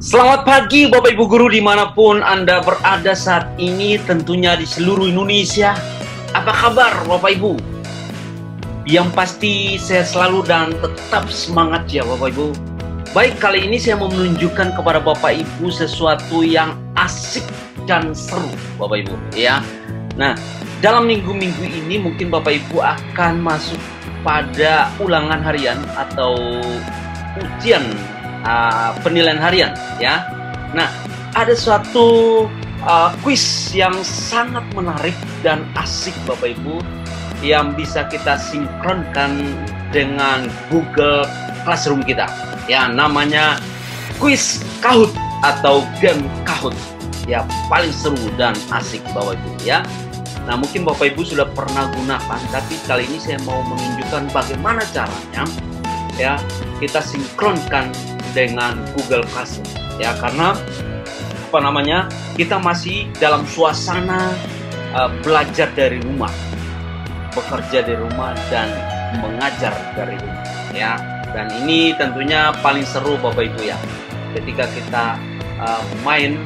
Selamat pagi Bapak Ibu Guru dimanapun Anda berada saat ini, tentunya di seluruh Indonesia. Apa kabar Bapak Ibu? Yang pasti sehat selalu dan tetap semangat ya Bapak Ibu. Baik, kali ini saya mau menunjukkan kepada Bapak Ibu sesuatu yang asik dan seru Bapak Ibu ya. Nah, dalam minggu-minggu ini mungkin Bapak Ibu akan masuk pada ulangan harian atau ujian penilaian harian ya. Nah, ada suatu kuis yang sangat menarik dan asik Bapak Ibu yang bisa kita sinkronkan dengan Google Classroom kita ya, namanya kuis Kahoot atau game Kahoot ya, paling seru dan asik Bapak Ibu ya. Nah, mungkin Bapak Ibu sudah pernah gunakan, tapi kali ini saya mau menunjukkan bagaimana caranya ya kita sinkronkan dengan Google Classroom ya, karena kita masih dalam suasana belajar dari rumah, bekerja dari rumah dan mengajar dari rumah ya. Dan ini tentunya paling seru Bapak Ibu ya, ketika kita main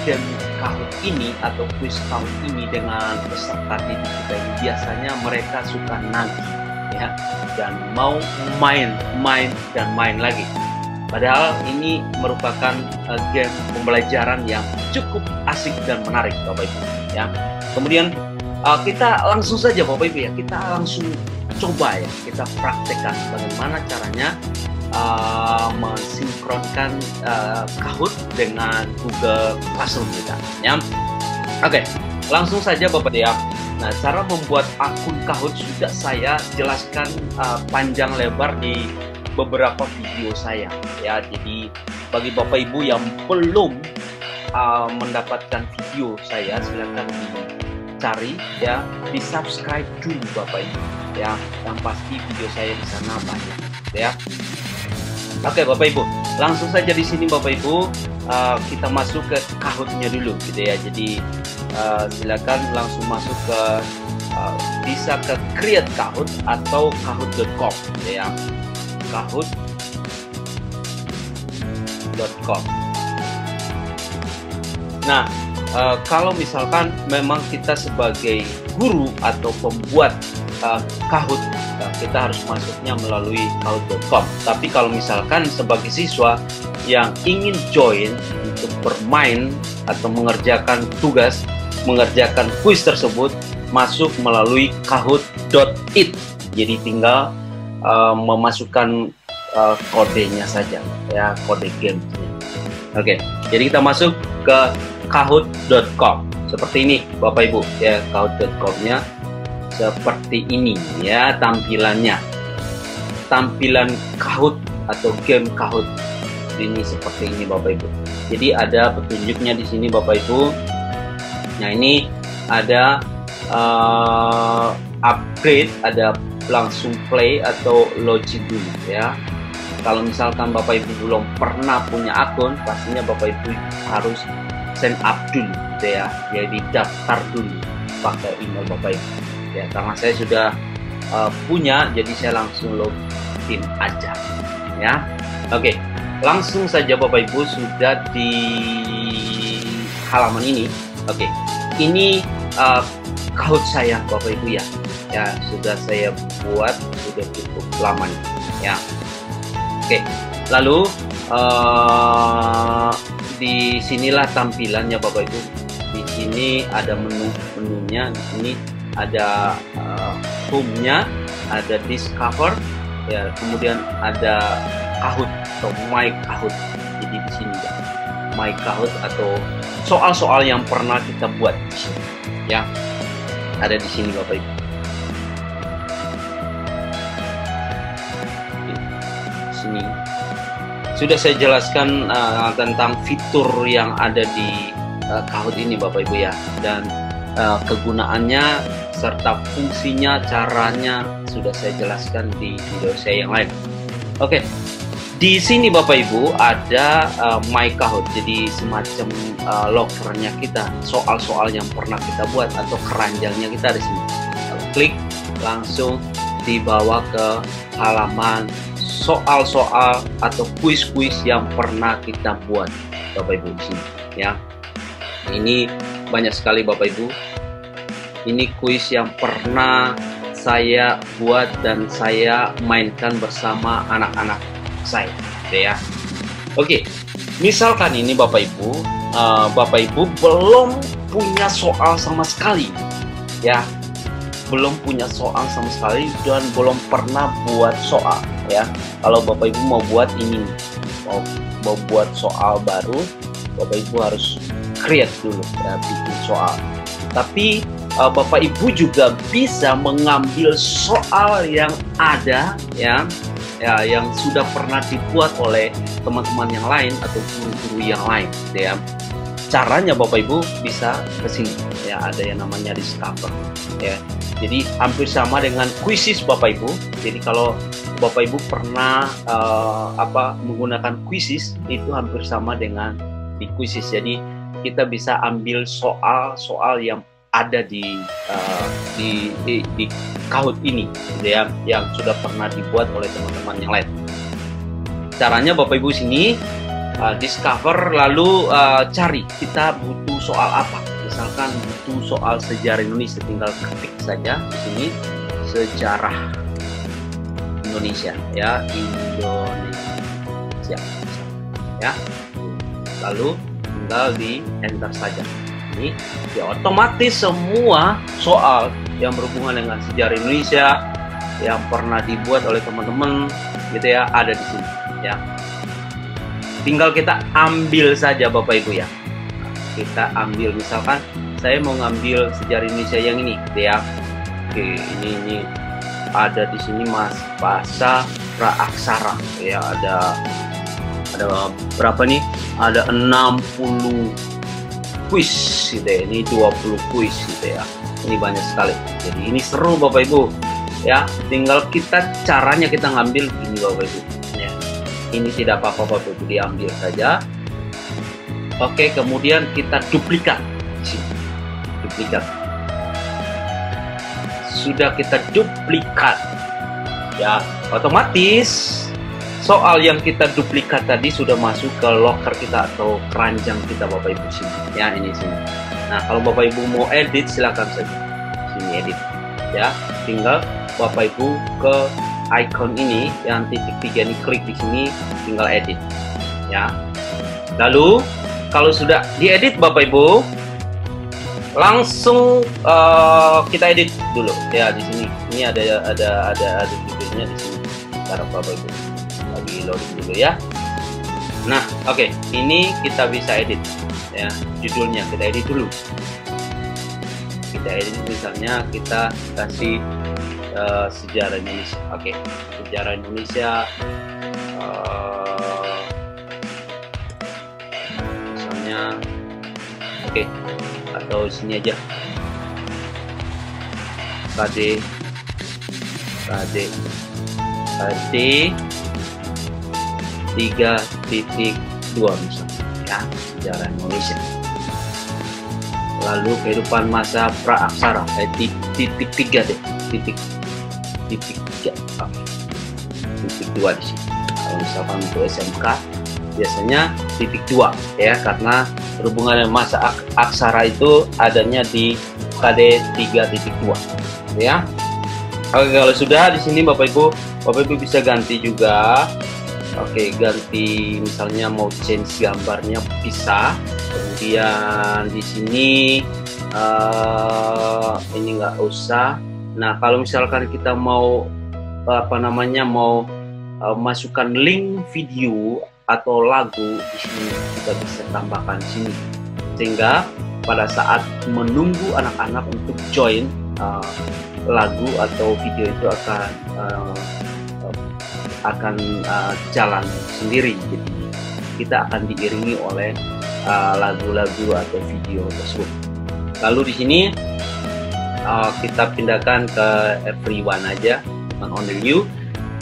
game Kahoot ini atau quiz Kahoot ini dengan peserta didik kita ini. Biasanya mereka suka nagih ya, dan mau main lagi. Padahal ini merupakan game pembelajaran yang cukup asik dan menarik Bapak Ibu ya. Kemudian kita langsung saja Bapak Ibu ya, kita langsung coba ya, kita praktekkan bagaimana caranya mensinkronkan Kahoot dengan Google Classroom kita ya. Oke, langsung saja Bapak ya. Nah, cara membuat akun Kahoot sudah saya jelaskan panjang lebar di beberapa video saya ya. Jadi bagi Bapak Ibu yang belum mendapatkan video saya, silakan dicari ya, di subscribe dulu Bapak Ibu ya. Yang pasti video saya di sana banyak ya. Oke Bapak Ibu, langsung saja di sini Bapak Ibu kita masuk ke Kahootnya dulu gitu ya. Jadi silakan langsung masuk ke bisa ke create Kahoot atau kahoot.com gitu ya. Kahoot.com. Nah, kalau misalkan memang kita sebagai guru atau pembuat Kahoot, kita harus masuknya melalui kahoot.com. Tapi kalau misalkan sebagai siswa yang ingin join untuk bermain atau mengerjakan tugas, mengerjakan kuis tersebut, masuk melalui kahoot.it. Jadi tinggal memasukkan kodenya saja ya, kode gamenya. Oke, jadi kita masuk ke kahoot.com seperti ini Bapak Ibu ya. Kahoot.com-nya seperti ini ya tampilannya. Tampilan Kahoot atau game Kahoot ini seperti ini Bapak Ibu. Jadi ada petunjuknya di sini Bapak Ibu. Nah, ini ada upgrade, ada langsung play atau login dulu ya. Kalau misalkan Bapak Ibu belum pernah punya akun, pastinya Bapak Ibu harus sign up dulu gitu ya. Jadi daftar dulu pakai email Bapak Ibu ya. Karena saya sudah punya, jadi saya langsung login aja ya. Oke, langsung saja Bapak Ibu sudah di halaman ini. Oke, ini Kahoot saya Bapak Ibu ya. Ya, sudah saya buat, sudah cukup lama ya. Oke, lalu di sinilah tampilannya Bapak Ibu. Di sini ada menunya, di sini ada home-nya, ada discover ya, kemudian ada Kahoot atau my Kahoot. Jadi di sini ya, my Kahoot atau soal-soal yang pernah kita buat di sini ya. Ada di sini Bapak Ibu. Sini sudah saya jelaskan tentang fitur yang ada di Kahoot ini Bapak Ibu ya, dan kegunaannya serta fungsinya, caranya sudah saya jelaskan di video saya yang lain. Oke, di sini Bapak Ibu ada My Kahoot, jadi semacam lokernya kita, soal-soal yang pernah kita buat atau keranjangnya kita di sini. Kalau klik langsung dibawa ke halaman soal-soal atau kuis-kuis yang pernah kita buat. Bapak Ibu di sini ya. Ini banyak sekali Bapak Ibu. Ini kuis yang pernah saya buat dan saya mainkan bersama anak-anak saya, ya. Oke, misalkan ini Bapak Ibu, Bapak Ibu belum punya soal sama sekali, ya, belum punya soal sama sekali dan belum pernah buat soal, ya. Kalau Bapak Ibu mau buat ini, mau buat soal baru, Bapak Ibu harus create dulu, ya, bikin soal. Tapi Bapak Ibu juga bisa mengambil soal yang ada, ya, yang sudah pernah dibuat oleh teman-teman yang lain atau guru-guru yang lain, ya. Caranya Bapak Ibu bisa ke sini, ya, ada yang namanya discover, ya. Jadi hampir sama dengan quizzes Bapak Ibu. Jadi kalau Bapak Ibu pernah menggunakan quizzes, itu hampir sama dengan di quizzes. Jadi kita bisa ambil soal-soal yang ada di Kahoot ini, ya, yang sudah pernah dibuat oleh teman-teman yang lain. Caranya Bapak Ibu sini discover, lalu cari kita butuh soal apa. Misalkan butuh soal sejarah Indonesia, tinggal ketik saja di sini sejarah Indonesia, ya, Indonesia, ya. Lalu tinggal di enter saja. Ini ya otomatis semua soal yang berhubungan dengan sejarah Indonesia yang pernah dibuat oleh teman-teman gitu ya ada di sini, ya. Tinggal kita ambil saja Bapak Ibu, ya. Kita ambil, misalkan saya mau ngambil sejarah Indonesia yang ini gitu ya. Oke, ini ada di sini bahasa praaksara, ya, ada berapa nih? Ada 60 kuis gitu ya. Ini 20 kuis gitu ya. Ini banyak sekali. Jadi ini seru Bapak Ibu, ya. Tinggal caranya kita ngambil ini Bapak Ibu, ya. Ini tidak apa-apa Bapak Ibu, diambil saja. Oke, kemudian kita duplikat. Duplikat. Sudah kita duplikat, ya, otomatis soal yang kita duplikat tadi sudah masuk ke locker kita atau keranjang kita Bapak Ibu sini, ya, ini sini. Nah, kalau Bapak Ibu mau edit silakan saja sini edit, ya. Tinggal Bapak Ibu ke icon ini yang titik 3 ini, klik di sini, tinggal edit, ya. Lalu kalau sudah diedit Bapak Ibu, langsung kita edit dulu, ya, di sini. Ini ada videonya di sini. Cara Bapak Ibu lagi loading dulu, ya. Nah, oke, ini kita bisa edit, ya, judulnya kita edit dulu. Kita edit, misalnya kita kasih sejarah Indonesia. Oke, sejarah Indonesia, misalnya, oke, atau sini aja KD 3.2 misalnya, ya, sejarah Indonesia. Lalu kehidupan masa praaksara, titik 3 deh, titik 3, titik 2 di sini. Kalau misalkan untuk SMK biasanya titik 2, ya, karena berhubungan dengan masa aksara itu adanya di KD 3.2, ya. Oke, kalau sudah di sini Bapak Ibu bisa ganti juga. Oke, ganti, misalnya mau change gambarnya bisa. Kemudian di sini ini nggak usah. Nah, kalau misalkan kita mau masukkan link video atau lagu, di sini kita bisa tambahkan di sini, sehingga pada saat menunggu anak-anak untuk join lagu atau video itu akan jalan sendiri. Jadi kita akan diiringi oleh lagu-lagu atau video tersebut. Lalu di sini kita pindahkan ke everyone aja, bukan only you.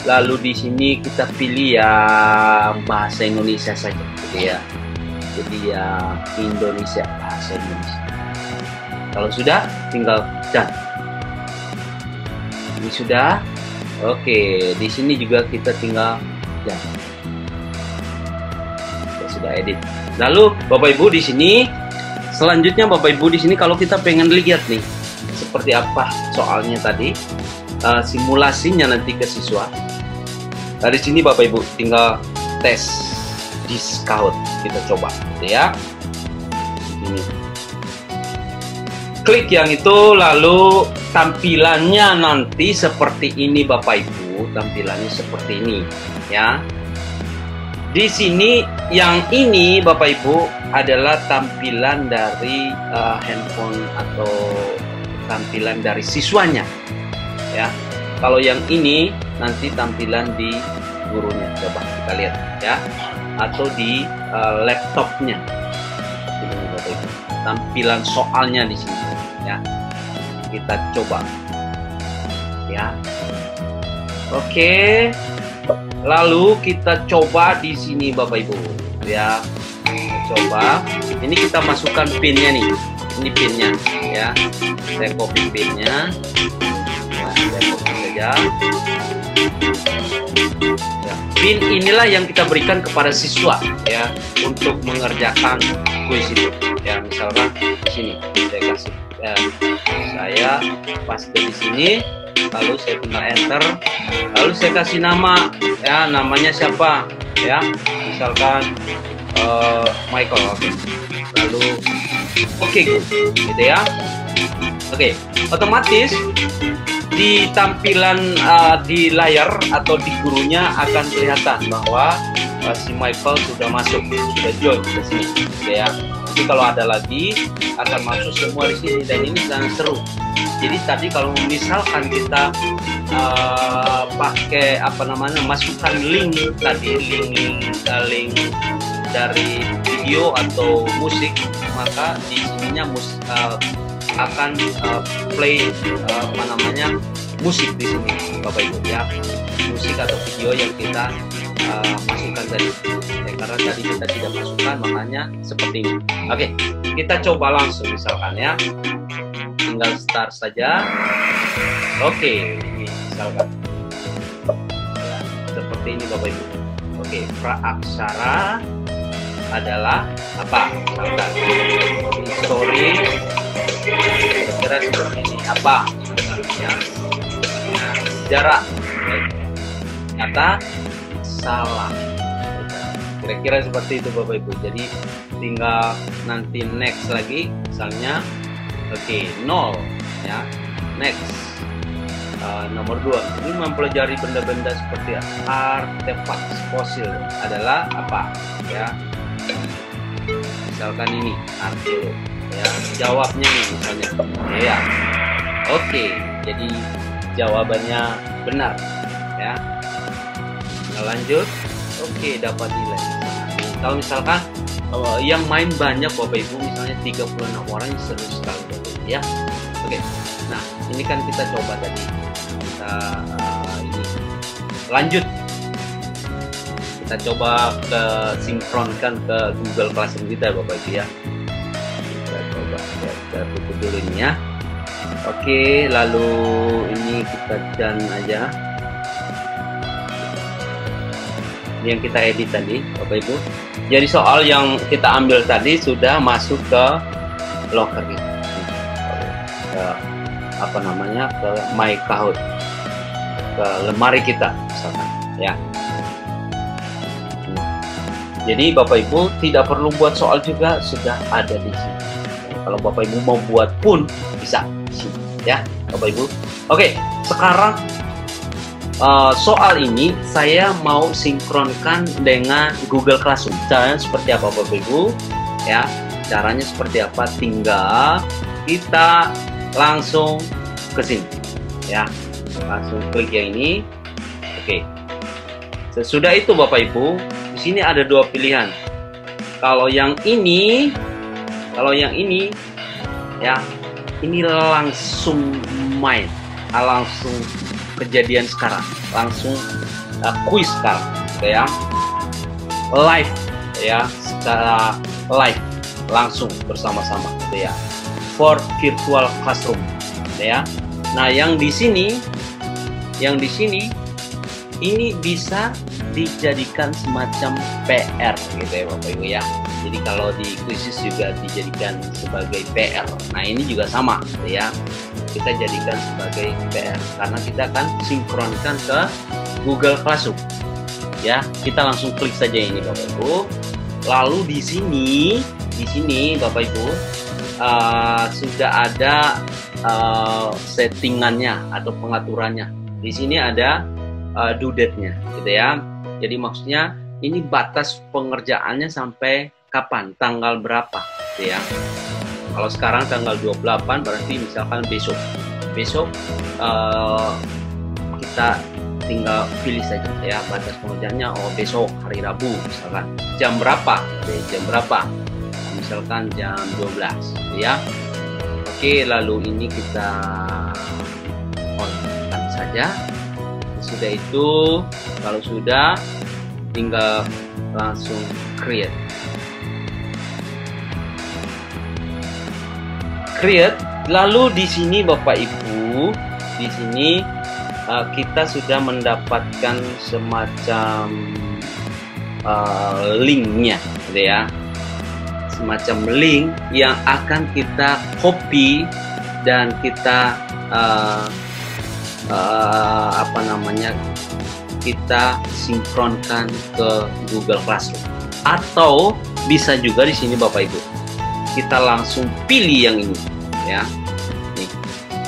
Lalu di sini kita pilih ya bahasa Indonesia saja, gitu ya. Jadi ya Indonesia, bahasa Indonesia. Kalau sudah, tinggal done. Ini sudah. Oke, di sini juga kita tinggal done. Kita sudah edit. Lalu Bapak Ibu di sini, selanjutnya Bapak Ibu di sini kalau kita pengen lihat nih seperti apa soalnya tadi, simulasinya nanti ke siswa. Dari sini Bapak Ibu tinggal tes di Kahoot, kita coba, gitu ya. Ini. Klik yang itu, lalu tampilannya nanti seperti ini Bapak Ibu, tampilannya seperti ini, ya. Di sini yang ini Bapak Ibu adalah tampilan dari handphone atau tampilan dari siswanya, ya. Kalau yang ini nanti tampilan di gurunya, coba kita lihat ya, atau di laptopnya. Ini Bapak Ibu, tampilan soalnya di sini, ya. Kita coba, ya. Oke. Lalu kita coba di sini Bapak Ibu, ya. Coba. Ini kita masukkan pinnya nih. Ini pinnya, ya. Saya copy pinnya. Ya, saya copy saja. Ya, pin inilah yang kita berikan kepada siswa, ya, untuk mengerjakan kuis itu. Ya, misalkan di sini saya kasih, saya paste di sini. Lalu saya tinggal enter, lalu saya kasih nama, ya, namanya siapa, ya, misalkan Michael, oke. Lalu oke, gitu ya. Oke, otomatis di tampilan di layar atau di gurunya akan kelihatan bahwa si Michael sudah masuk, sudah join ke sini, gitu ya. Nanti kalau ada lagi akan masuk semua di sini, dan ini sangat seru. Jadi tadi kalau misalkan kita pakai apa namanya, masukkan link tadi, link dari video atau musik, maka di sininya akan play apa namanya, musik di sini Bapak Ibu, ya, musik atau video yang kita masukkan tadi, ya, karena tadi kita tidak masukkan, makanya seperti ini. Oke, kita coba langsung misalkan, ya. Tinggal start saja. Oke, misalkan ya, seperti ini Bapak Ibu. Oke, praaksara adalah apa? Misalkan story, kira-kira seperti ini apa? Ya. Nah, sejarah, kata salah. Kira-kira seperti itu Bapak Ibu. Jadi tinggal nanti next lagi, misalnya. Oke, 0, ya. Next. Nomor 2. Ini mempelajari benda-benda seperti artefak fosil adalah apa? Ya. Misalkan ini arkeolog, ya. Jawabnya nih misalnya. Ya. Oke, jadi jawabannya benar, ya. Nah, lanjut. Oke, dapat nilai. Nah, kalau misalkan yang main banyak Bapak Ibu, misalnya 36 orang, seru sekali Bapak Ibu, ya. Oke, nah ini kan kita coba tadi, kita ini lanjut, kita coba ke sinkronkan ke Google Classroom kita Bapak Ibu, ya. Kita coba, ya, kita tutup dulu ini, ya. Oke, lalu ini kita done aja yang kita edit tadi Bapak Ibu. Jadi soal yang kita ambil tadi sudah masuk ke locker ini, ke apa namanya, ke My Kahoot, ke lemari kita misalkan, ya. Jadi Bapak Ibu tidak perlu buat soal juga, sudah ada di sini. Kalau Bapak Ibu mau buat pun bisa di sini, ya Bapak Ibu. Oke, sekarang soal ini saya mau sinkronkan dengan Google Classroom. Caranya seperti apa Bapak Ibu? Ya, caranya seperti apa? Tinggal kita langsung ke sini, ya. Langsung klik yang ini. Oke. Sesudah itu Bapak Ibu, di sini ada dua pilihan. Kalau yang ini, ya, ini langsung main, langsung kejadian sekarang, langsung kuis sekarang, ya, live, ya, secara live, langsung bersama-sama, ya, for virtual classroom, ya. Nah, yang di sini ini bisa dijadikan semacam PR, gitu ya Bapak Ibu, ya. Jadi kalau di kuisis juga dijadikan sebagai PR. Nah ini juga sama ya, kita jadikan sebagai PR karena kita akan sinkronkan ke Google Classroom. Ya, kita langsung klik saja ini Bapak Ibu. Lalu di sini Bapak Ibu sudah ada settingannya atau pengaturannya. Di sini ada due date-nya, gitu ya. Jadi maksudnya ini batas pengerjaannya sampai kapan, tanggal berapa, gitu ya. Kalau sekarang tanggal 28 berarti misalkan besok kita tinggal pilih saja ya batas pengerjaannya. Oh besok hari Rabu misalkan jam berapa, misalkan jam 12 ya. Oke, lalu ini kita on-kan saja. Sudah itu, kalau sudah tinggal langsung create. Lalu di sini Bapak Ibu, di sini kita sudah mendapatkan semacam linknya, gitu ya, semacam link yang akan kita copy dan kita kita sinkronkan ke Google Classroom. Atau bisa juga di sini Bapak Ibu, kita langsung pilih yang ini ya. Nih,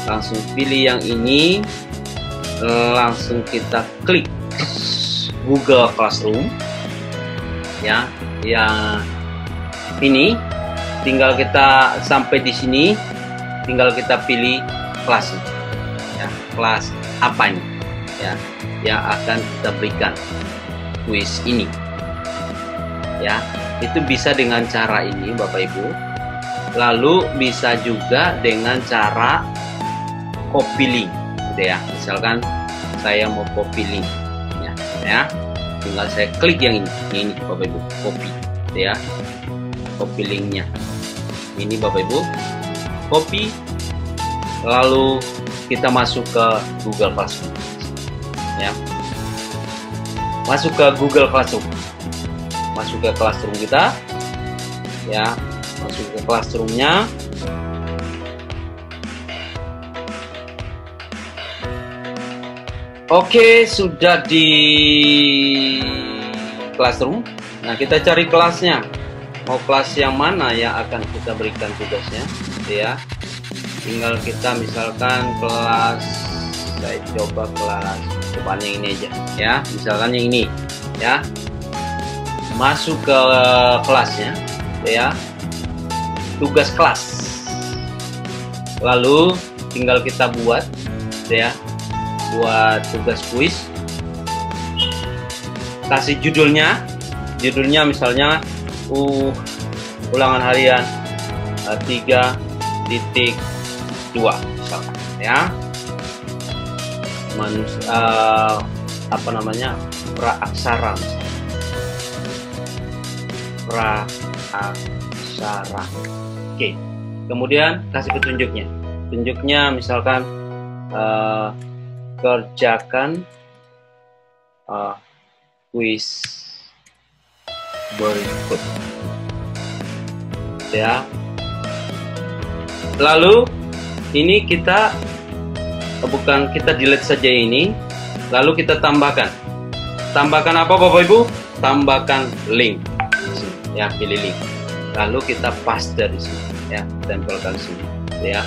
langsung pilih yang ini, langsung kita klik Google Classroom ya. Yang ini tinggal kita sampai di sini, tinggal kita pilih kelas ya, kelas apa ini ya yang akan kita berikan kuis ini ya. Itu bisa dengan cara ini Bapak Ibu. Lalu bisa juga dengan cara copy link, gitu ya. Misalkan saya mau copy link ya, tinggal saya klik yang ini Bapak Ibu, copy, gitu ya. Copy linknya ini Bapak Ibu, copy, lalu kita masuk ke Google Classroom ya. Masuk ke Google Classroom, masuk ke Classroom kita ya, masuk ke Classroom-nya. Oke, sudah di Classroom. Nah, kita cari kelasnya. Mau kelas yang mana yang akan kita berikan tugasnya, gitu ya. Tinggal kita misalkan kelas, saya coba kelas, cobaan yang ini aja ya, misalkan yang ini ya. Masuk ke kelasnya ya, tugas kelas, lalu tinggal kita buat ya, buat tugas kuis, kasih judulnya misalnya ulangan harian 3.2 misalkan ya. Praaksara, Oke, kemudian kasih petunjuknya misalkan kerjakan kuis berikut ya. Lalu ini kita delete saja ini, lalu kita tambahkan apa Bapak Ibu? Tambahkan link ya, pilih link, lalu kita paste di sini ya, tempelkan sini ya,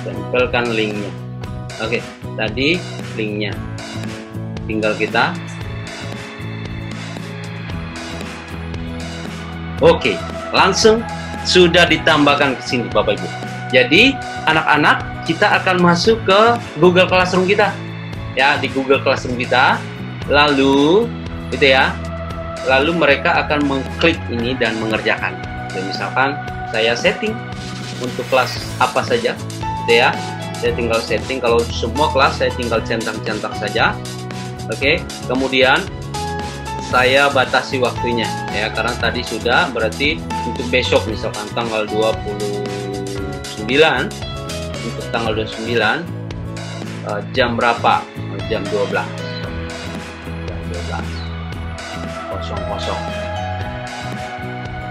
tempelkan linknya. Oke, tadi linknya tinggal kita langsung sudah ditambahkan ke sini Bapak Ibu. Jadi anak-anak kita akan masuk ke Google Classroom kita ya, di Google Classroom kita, lalu gitu ya, lalu mereka akan mengklik ini dan mengerjakan. Jadi misalkan saya setting untuk kelas apa saja gitu ya, saya tinggal setting, kalau semua kelas saya tinggal centang-centang saja. Oke, kemudian saya batasi waktunya ya, karena tadi sudah, berarti untuk besok misalkan tanggal 29, untuk tanggal 29 jam berapa? Jam 12. Jam 12. 00.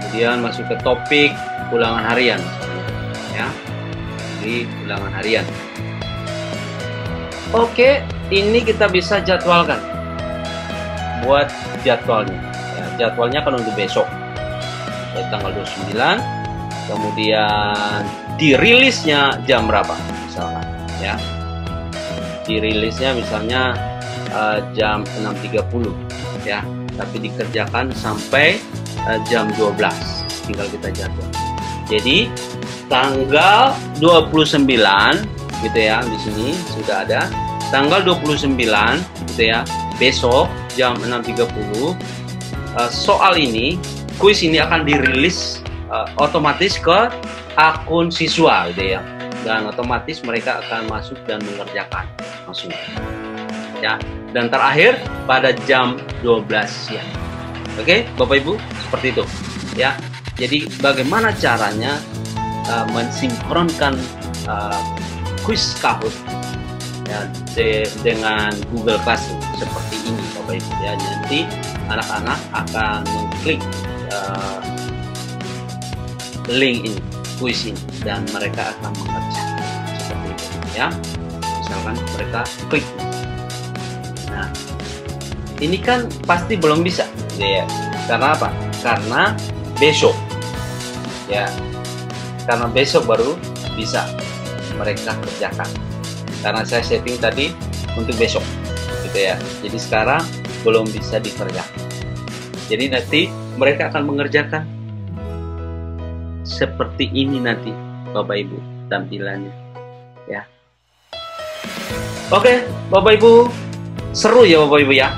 Kemudian masuk ke topik ulangan harian, ya, di ulangan harian. Oke, ini kita bisa jadwalkan. Buat jadwalnya, ya, jadwalnya kan untuk besok, ya, tanggal 29. Kemudian dirilisnya jam berapa, misalkan, ya. Dirilisnya misalnya jam 6.30, ya, tapi dikerjakan sampai jam 12, tinggal kita jadwal. Jadi tanggal 29 gitu ya, di sini sudah ada tanggal 29 gitu ya, besok jam 6.30 soal ini, kuis ini akan dirilis otomatis ke akun siswa gitu ya, dan otomatis mereka akan masuk dan mengerjakan langsung, ya. Dan terakhir pada jam 12 siang. Oke, Bapak Ibu, seperti itu, ya. Jadi bagaimana caranya mensinkronkan kuis Kahoot, ya, dengan Google Classroom seperti ini, Bapak Ibu, ya. Nanti anak-anak akan mengklik link ini, kuis ini, dan mereka akan mengerjakan seperti itu, ya. Misalkan mereka klik. Nah, ini kan pasti belum bisa, ya. Karena apa? Karena besok, ya. Karena besok baru bisa mereka kerjakan. Karena saya setting tadi untuk besok, gitu ya. Jadi sekarang belum bisa dikerjakan. Jadi nanti mereka akan mengerjakan seperti ini nanti, Bapak Ibu, tampilannya, ya. Oke, Bapak Ibu, seru ya Bapak Ibu ya.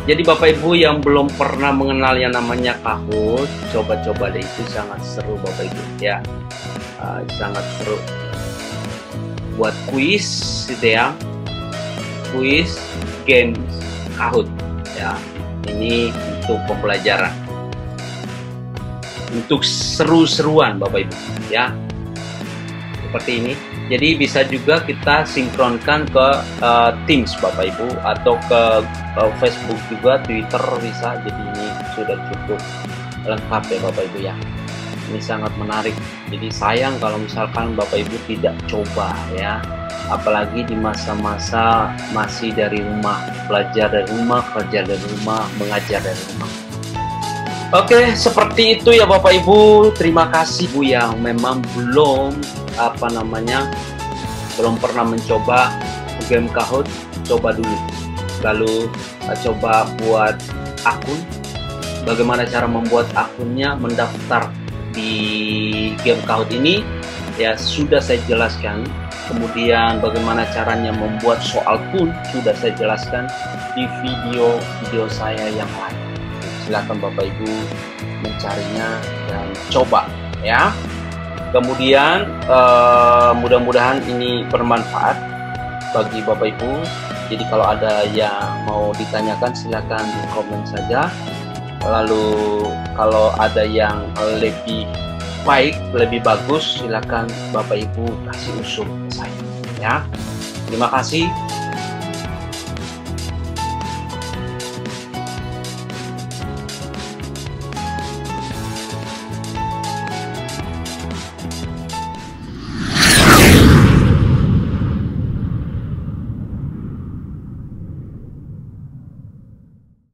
Jadi Bapak Ibu yang belum pernah mengenal yang namanya Kahoot, coba-coba deh, itu sangat seru Bapak Ibu ya. Sangat seru. Buat kuis gitu ya. Kuis games Kahoot ya. Ini untuk pembelajaran. Untuk seru-seruan Bapak Ibu ya. Seperti ini. Jadi bisa juga kita sinkronkan ke Teams Bapak Ibu, atau ke Facebook juga, Twitter bisa. Jadi ini sudah cukup lengkap ya Bapak Ibu ya. Ini sangat menarik. Jadi sayang kalau misalkan Bapak Ibu tidak coba ya. Apalagi di masa-masa masih dari rumah, belajar dari rumah, kerja dari rumah, mengajar dari rumah. Oke, seperti itu ya Bapak Ibu. Terima kasih Bu yang memang belum belum pernah mencoba game Kahoot, coba dulu. Lalu coba buat akun. Bagaimana cara membuat akunnya, mendaftar di game Kahoot ini ya sudah saya jelaskan. Kemudian bagaimana caranya membuat soal pun sudah saya jelaskan di video saya yang lain. Silakan Bapak Ibu mencarinya dan coba ya. Kemudian mudah-mudahan ini bermanfaat bagi Bapak Ibu. Jadi kalau ada yang mau ditanyakan silakan di komen saja. Lalu kalau ada yang lebih baik, lebih bagus, silakan Bapak Ibu kasih usul ke saya ya. Terima kasih.